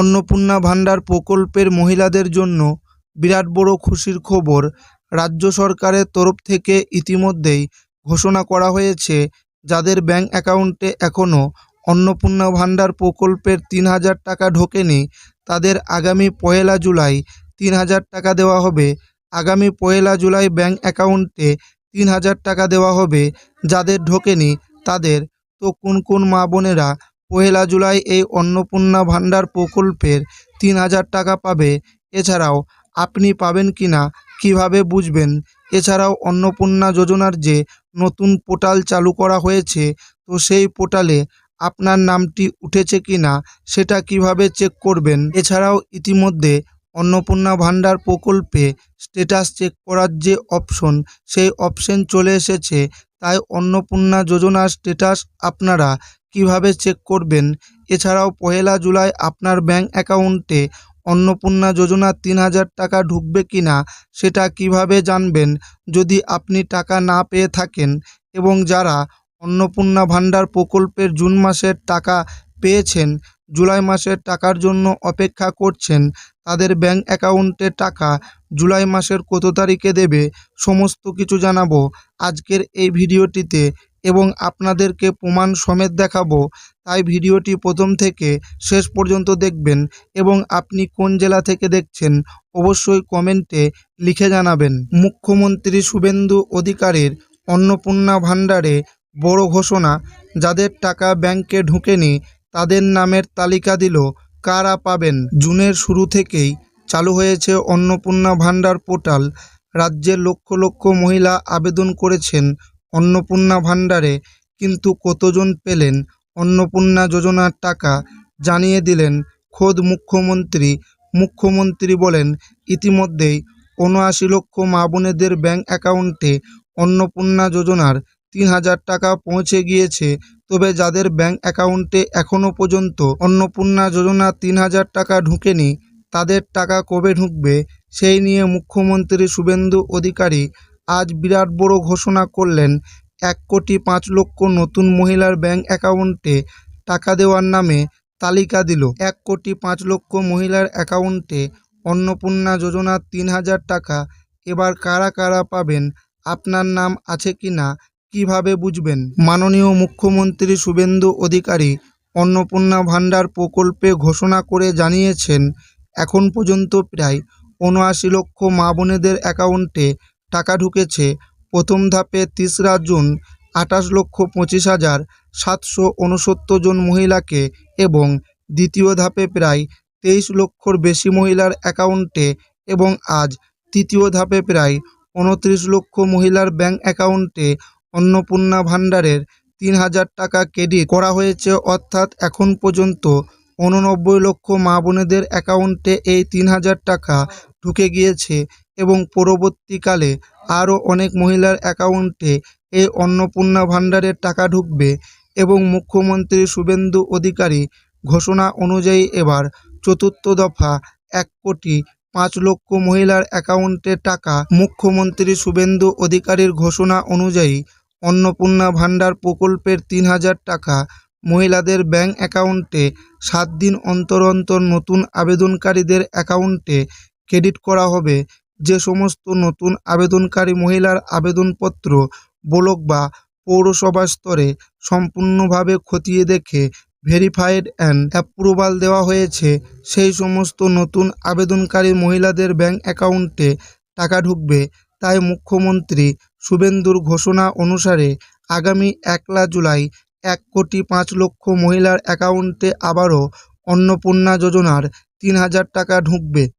অন্নপূর্ণা ভাণ্ডার প্রকল্পের মহিলাদের জন্য বিরাট বড় খুশির খবর। রাজ্য সরকারের তরফ থেকে ইতিমধ্যেই ঘোষণা করা হয়েছে, যাদের ব্যাংক অ্যাকাউন্টে এখনও অন্নপূর্ণা ভাণ্ডার প্রকল্পের ৩,০০০ টাকা ঢোকেনি, তাদের আগামী ১লা জুলাই ৩,০০০ টাকা দেওয়া হবে। আগামী ১লা জুলাই ব্যাংক অ্যাকাউন্টে ৩,০০০ টাকা দেওয়া হবে। যাদের ঢোকেনি তাদের। তো কোন কোন মা বোনেরা ১লা জুলাই এই অন্নপূর্ণা ভাণ্ডার প্রকল্পের ৩,০০০ টাকা পাবে? এছাড়াও আপনি পাবেন কিনা কিভাবে বুঝবেন? এছাড়াও অন্নপূর্ণা যোজনার যে নতুন পোর্টাল চালু করা হয়েছে, তো সেই পোর্টালে আপনার নামটি উঠেছে কিনা সেটা কিভাবে চেক করবেন? এছাড়াও ইতিমধ্যে অন্নপূর্ণা ভাণ্ডার প্রকল্পে স্ট্যাটাস চেক করার যে অপশন, সেই অপশন চলে এসেছে। তাই অন্নপূর্ণা যোজনার স্ট্যাটাস আপনারা কিভাবে চেক করবেন? এছাড়াও ১লা জুলাই আপনার ব্যাংক অ্যাকাউন্টে অন্নপূর্ণা যোজনার ৩,০০০ টাকা ঢুকবে কিনা সেটা কিভাবে জানবেন যদি আপনি টাকা না পেয়ে থাকেন? এবং যারা অন্নপূর্ণা ভাণ্ডার প্রকল্পের জুন মাসের টাকা পেয়েছেন, জুলাই মাসের টাকার জন্য অপেক্ষা করছেন, তাদের ব্যাংক অ্যাকাউন্টে টাকা জুলাই মাসের কত তারিখে দেবে, সমস্ত কিছু জানাবো আজকের এই ভিডিওটিতে এবং আপনাদেরকে প্রমাণ সমেত দেখাবো। তাই ভিডিওটি প্রথম থেকে শেষ পর্যন্ত দেখবেন এবং আপনি কোন জেলা থেকে দেখছেন অবশ্যই কমেন্টে লিখে জানাবেন। মুখ্যমন্ত্রী শুভেন্দু অধিকারীর অন্নপূর্ণা ভাণ্ডারে বড় ঘোষণা। যাদের টাকা ব্যাংকে ঢোকেনি তাদের নামের তালিকা দিল, কারা পাবেন। জুনের শুরু থেকেই চালু হয়েছে অন্নপূর্ণা ভাণ্ডার পোর্টাল। রাজ্যের লক্ষ লক্ষ মহিলা আবেদন করেছেন অন্নপূর্ণা ভাণ্ডারে, কিন্তু কতজন পেলেন অন্নপূর্ণা যোজনার টাকা জানিয়ে দিলেন খোদ মুখ্যমন্ত্রী। মুখ্যমন্ত্রী বলেন, ইতিমধ্যেই ৭৯ লক্ষ মা বোনেদের ব্যাংক অ্যাকাউন্টে অন্নপূর্ণা যোজনার ৩,০০০ টাকা পৌঁছে গিয়েছে। তবে যাদের ব্যাংক অ্যাকাউন্টে এখনও পর্যন্ত অন্নপূর্ণা যোজনার ৩,০০০ টাকা ঢুকেনি, তাদের টাকা কবে ঢুকবে সেই নিয়ে মুখ্যমন্ত্রী শুভেন্দু অধিকারী আজ বিরাট বড় ঘোষণা করলেন। ১,৫,০০,০০০ নতুন মহিলার ব্যাংক অ্যাকাউন্টে টাকা দেওয়ার নামে তালিকা দিল। ১,৫,০০,০০০ মহিলার অ্যাকাউন্টে অন্নপূর্ণা যোজনার ৩,০০০ টাকা এবার কারা কারা পাবেন? আপনার নাম আছে কিনা কিভাবে বুঝবেন? মাননীয় মুখ্যমন্ত্রী শুভেন্দু অধিকারী অন্নপূর্ণা ভাণ্ডার প্রকল্পে ঘোষণা করে জানিয়েছেন, এখন পর্যন্ত প্রায় ৭৯ লক্ষ মা বোনেদের অ্যাকাউন্টে টাকা ঢুকেছে। প্রথম ধাপে ৩রা জুন ২৮,২৫,৭৬৯ জন মহিলাকে এবং দ্বিতীয় ধাপে প্রায় ২৩ লক্ষর বেশি মহিলার অ্যাকাউন্টে এবং আজ তৃতীয় ধাপে প্রায় ২৯ লক্ষ মহিলার ব্যাংক অ্যাকাউন্টে অন্নপূর্ণা ভাণ্ডারের ৩,০০০ টাকা ক্রেডিট করা হয়েছে। অর্থাৎ এখন পর্যন্ত ৮৯ লক্ষ মা বোনেদের অ্যাকাউন্টে এই ৩,০০০ টাকা ঢুকে গিয়েছে এবং পরবর্তীকালে আরও অনেক মহিলার অ্যাকাউন্টে এই অন্নপূর্ণা ভাণ্ডারের টাকা ঢুকবে। এবং মুখ্যমন্ত্রী শুভেন্দু অধিকারী ঘোষণা অনুযায়ী এবার চতুর্থ দফা ১,৫,০০,০০০ মহিলার অ্যাকাউন্টে টাকা। মুখ্যমন্ত্রী শুভেন্দু অধিকারীর ঘোষণা অনুযায়ী অন্নপূর্ণা ভাণ্ডার প্রকল্পের ৩,০০০ টাকা মহিলাদের ব্যাংক অ্যাকাউন্টে ৭ দিন অন্তর অন্তর নতুন আবেদনকারীদের অ্যাকাউন্টে ক্রেডিট করা হবে। যে সমস্ত নতুন আবেদনকারী মহিলার আবেদনপত্র ব্লক বা পৌরসভা স্তরে সম্পূর্ণভাবে খতিয়ে দেখে ভেরিফাইড অ্যান্ড অ্যাপ্রুভাল দেওয়া হয়েছে, সেই সমস্ত নতুন আবেদনকারী মহিলাদের ব্যাংক অ্যাকাউন্টে টাকা ঢুকবে। তাই মুখ্যমন্ত্রী শুভেন্দুর ঘোষণা অনুসারে আগামী ১লা জুলাই ১,৫,০০,০০০ মহিলার অ্যাকাউন্টে আবারও অন্নপূর্ণা যোজনার ৩,০০০ টাকা ঢুকবে।